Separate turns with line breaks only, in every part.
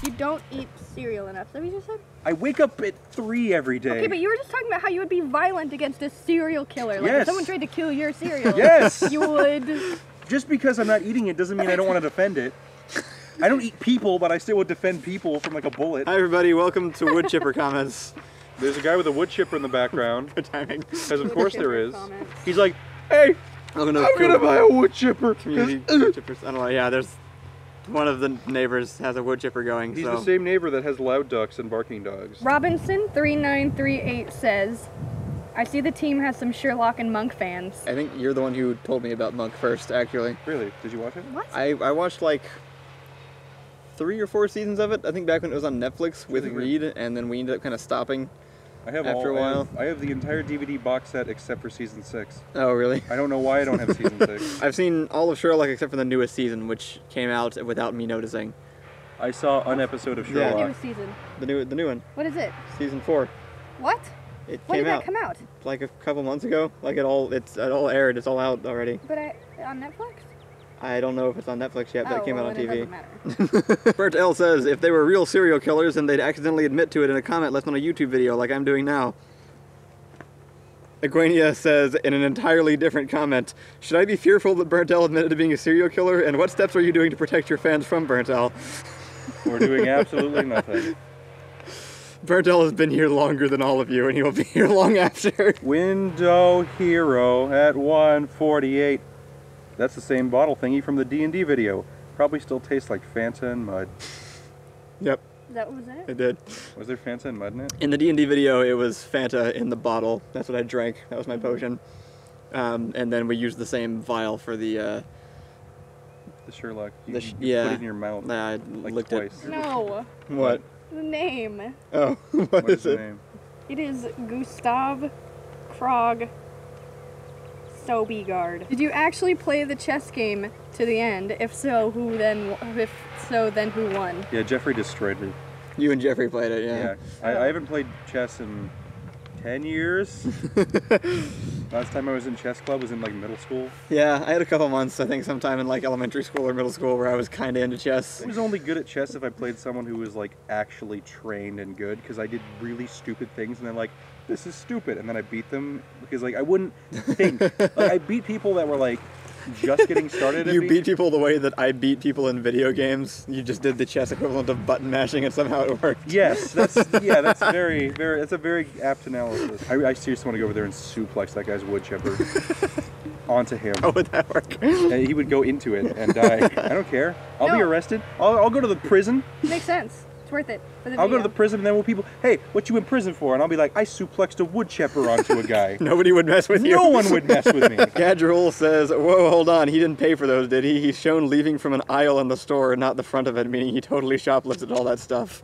You don't eat cereal enough. Is that what you just said?
I wake up at 3 every day.
Okay, but you were just talking about how you would be violent against a serial killer. Like,
yes.
if someone tried to kill your cereal,
yes.
you would.
Just because I'm not eating it doesn't mean I don't want to defend it. I don't eat people, but I still would defend people from like a bullet.
Hi everybody, welcome to Wood Chipper Comments.
There's a guy with a wood chipper in the background.
Good timing.
Because of course there is. He's like, hey,
I'm
gonna buy a wood chipper.
Community wood chippers. I don't know, yeah, there's one of the neighbors has a wood chipper going.
He's the same neighbor that has loud ducks and barking dogs.
Robinson3938 says, I see the team has some Sherlock and Monk fans.
I think you're the one who told me about Monk first, actually.
Really? Did you watch it?
What?
I watched like 3 or 4 seasons of it. I think back when it was on Netflix with Reed, and then we ended up kind of stopping. After a while.
I have the entire DVD box set except for season 6.
Oh, really?
I don't know why I don't have season 6.
I've seen all of Sherlock except for the newest season, which came out without me noticing.
I saw an episode of Sherlock.
The newest season.
The new one.
What is it?
Season 4.
What?
It
When
came
did
out
that come out?
like a couple months ago. Like it all aired. It's all out already.
But on Netflix?
I don't know if it's on Netflix yet, but it came out on
then
TV.
It doesn't matter.
Bert L says, if they were real serial killers, then they'd accidentally admit to it in a comment left on a YouTube video like I'm doing now. Aguania says in an entirely different comment, should I be fearful that Burnt L admitted to being a serial killer, and what steps are you doing to protect your fans from Burnt L?
We're doing absolutely nothing.
Burnt L has been here longer than all of you, and he will be here long after.
Window Hero at 148. That's the same bottle thingy from the D&D video. Probably still tastes like Fanta and mud.
Yep.
Is that what was in it?
It did.
Was there Fanta and mud in it?
In the D&D video, it was Fanta in the bottle. That's what I drank. That was my potion. And then we used the same vial for the
Sherlock. You
yeah.
put it in your mouth.
Nah, I
like
licked
twice.
it.
No.
What?
The name.
Oh,
What is
it?
the name?
It is Gustav Krog Sobigard. Did you actually play the chess game to the end? If so, then who won?
Yeah, Jeffrey destroyed me.
You and Jeffrey played it, yeah.
I haven't played chess in 10 years. Last time I was in chess club was in like middle school.
Yeah, I had a couple months, I think, sometime in like elementary school or middle school where I was kind of into chess.
I was only good at chess if I played someone who was like actually trained and good, because I did really stupid things and they're like, this is stupid, and then I beat them because like I wouldn't think. Like I beat people that were like just getting started.
You beat people the way that I beat people in video games. You just did the chess equivalent of button mashing and somehow it worked.
Yes, that's a very apt analysis. I seriously want to go over there and suplex that guy's wood chipper onto him.
How would that work?
And he would go into it and die. I don't care. I'll be arrested. I'll go to the prison.
Makes sense. It's worth it for the
I'll go
video.
to the prison and then people, hey, what you in prison for? And I'll be like, I suplexed a wood chipper onto a guy.
Nobody would mess with you.
No one would mess with me.
Gadrul says, whoa, hold on, he didn't pay for those, did he? He's shown leaving from an aisle in the store, not the front of it, meaning he totally shoplifted all that stuff.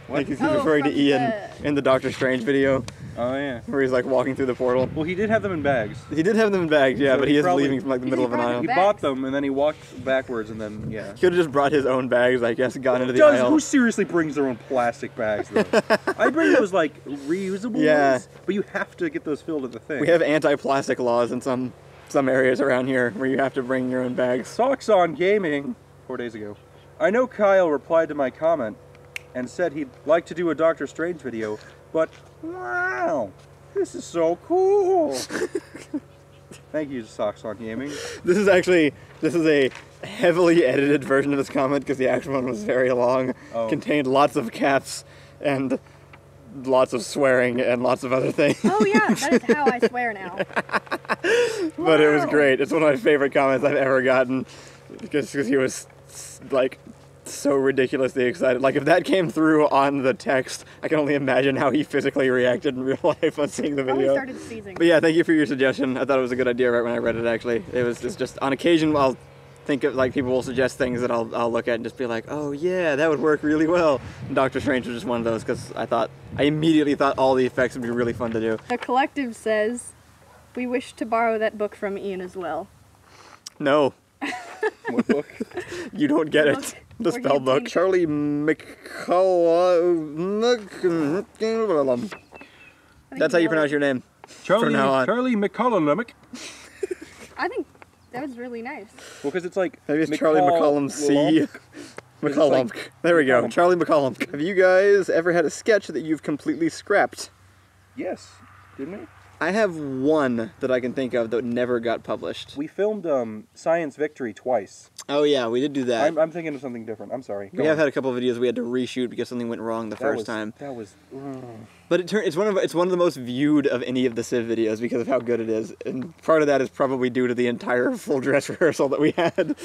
What?
Like he's referring to Ian in the Doctor Strange video.
Oh, yeah.
Where he's like walking through the portal.
Well, he did have them in bags.
He did have them in bags, yeah,
So
but he is
probably-
leaving from like the middle of an aisle.
He bought them and then he walked backwards and then, yeah.
He could have just brought his own bags, I guess, gone into the aisle.
Who seriously brings their own plastic bags, though? I bring those, like, reusable ones, but you have to get those filled at the thing.
We have anti-plastic laws in some areas around here where you have to bring your own bags.
Socks on Gaming, 4 days ago. I know Kyle replied to my comment and said he'd like to do a Doctor Strange video, but wow, this is so cool. Thank you, Socks on Gaming.
This is a heavily edited version of this comment because the actual one was very long, contained lots of caps and lots of swearing and lots of other things.
Oh yeah, that is how I swear now.
But it was great. It's one of my favorite comments I've ever gotten because he was like so ridiculously excited. Like if that came through on the text, I can only imagine how he physically reacted in real life on seeing the video.
Started sneezing.
But yeah, thank you for your suggestion. I thought it was a good idea right when I read it. Actually, it's just on occasion I'll think of like people will suggest things that I'll look at and just be like, oh yeah, that would work really well. And Doctor Strange was just one of those because I immediately thought all the effects would be really fun to do.
The Collective says, we wish to borrow that book from Ian as well.
No.
What book?
You don't get it. The spell book. Charlie McCollum. That's how you pronounce your name. From now on.
Charlie McCollum.
I think that was really nice.
Well, because it's like
maybe it's Charlie McCollum C. McCollum. There we go. Charlie McCollum. Have you guys ever had a sketch that you've completely scrapped?
Yes. Didn't we?
I have one that I can think of that never got published.
We filmed Science Victory twice.
Oh yeah, we did do that.
I'm thinking of something different. I'm sorry.
We have had a couple of videos we had to reshoot because something went wrong the first time.
That was...
But it's one of the most viewed of any of the Civ videos because of how good it is. And part of that is probably due to the entire full dress rehearsal that we had.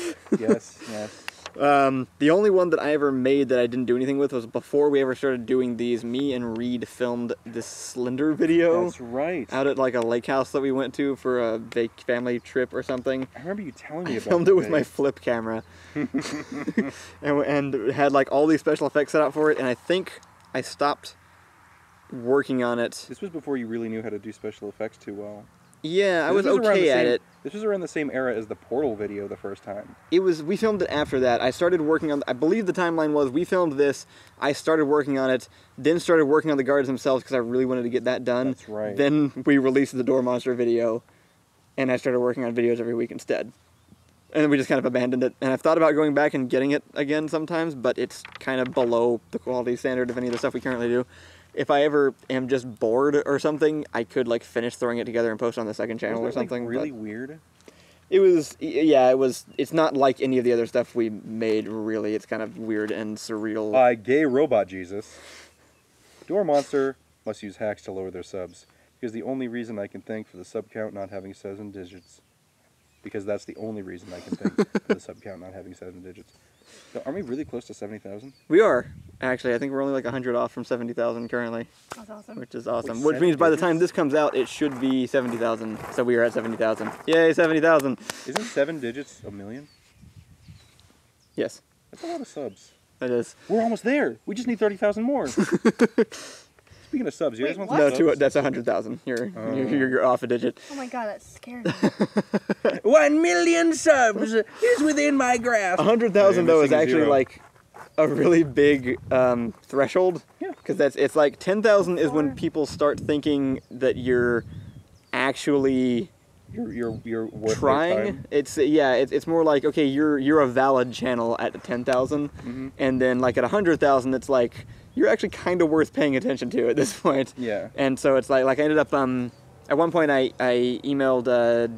Yes, yes.
The only one that I ever made that I didn't do anything with was before we ever started doing these. Me and Reed filmed this Slender video.
That's right.
Out at like a lake house that we went to for a family trip or something.
I remember you telling me about it.
I filmed it with my flip camera. and had like all these special effects set out for it, and I think I stopped working on it.
This was before you really knew how to do special effects too well.
Yeah, I was okay at it.
This was around the same era as the Portal video the first time.
We filmed it after that. I started working on, I believe the timeline was, we filmed this, I started working on it, then started working on the guards themselves because I really wanted to get that done.
That's right.
Then we released the Door Monster video, and I started working on videos every week instead. And then we just kind of abandoned it. And I've thought about going back and getting it again sometimes, but it's kind of below the quality standard of any of the stuff we currently do. If I ever am just bored or something, I could like finish throwing it together and post on the second channel or something.
Like, really weird?
It was, yeah, it's not like any of the other stuff we made, really. It's kind of weird and surreal.
Gay robot Jesus. Door Monster must use hacks to lower their subs. Because the only reason I can think for the sub count not having 7 digits. Because that's the only reason I can think for the sub count not having 7 digits. So aren't we really close to 70,000?
We are. Actually, I think we're only like 100 off from 70,000 currently.
That's awesome.
Which is awesome. Which means by the time this comes out, it should be 70,000. So we are at 70,000. Yay, 70,000.
Isn't 7 digits a million?
Yes.
That's a lot of subs.
It is.
We're almost there. We just need 30,000 more. Speaking of subs, you guys want some subs?
That's 100,000. You're off a digit.
Oh my god, that scared me.
1 million subs is within my grasp.
100,000 though is actually like a really big threshold.
Yeah.
Because it's like 10,000 is when people start thinking that you're actually
you're worth
trying. It's more like, okay, you're a valid channel at 10,000, and then like at 100,000, it's like you're actually kind of worth paying attention to at this point.
Yeah.
And so it's like I ended up at one point I emailed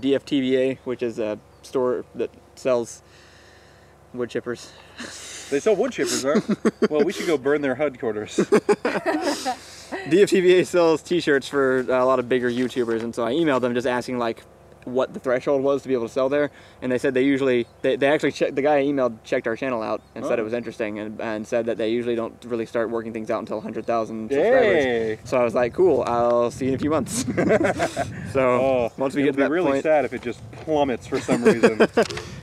DFTBA, which is a store that sells wood chippers.
They sell wood chippers, huh? Well, we should go burn their headquarters.
DFTBA sells t-shirts for a lot of bigger YouTubers, and so I emailed them just asking like what the threshold was to be able to sell there, and they said they actually checked, the guy I emailed checked our channel out and said it was interesting, and said that they usually don't really start working things out until 100,000 subscribers. So I was like, cool, I'll see you in a few months. So once we get to that point,
it'd be really sad if it just plummets for some reason.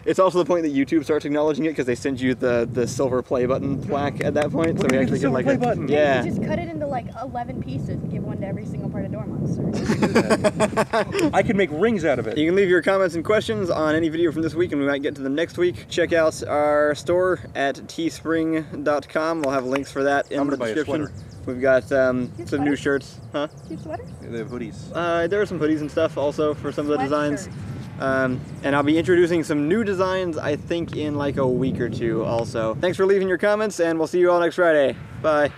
It's also the point that YouTube starts acknowledging it because they send you the silver play button plaque at that point. So we actually get like
a button.
Yeah.
You just cut it into like 11 pieces and give one to every single part of Door Monster.
I could make rings out of it.
You can leave your comments and questions on any video from this week, and we might get to them next week. Check out our store at teespring.com. We'll have links for that in the description. We've got some new shirts. Huh?
Do you have sweaters?
Yeah, they have hoodies.
There are some hoodies and stuff also for some of the designs. And I'll be introducing some new designs, I think, in like a week or two also. Thanks for leaving your comments, and we'll see you all next Friday. Bye.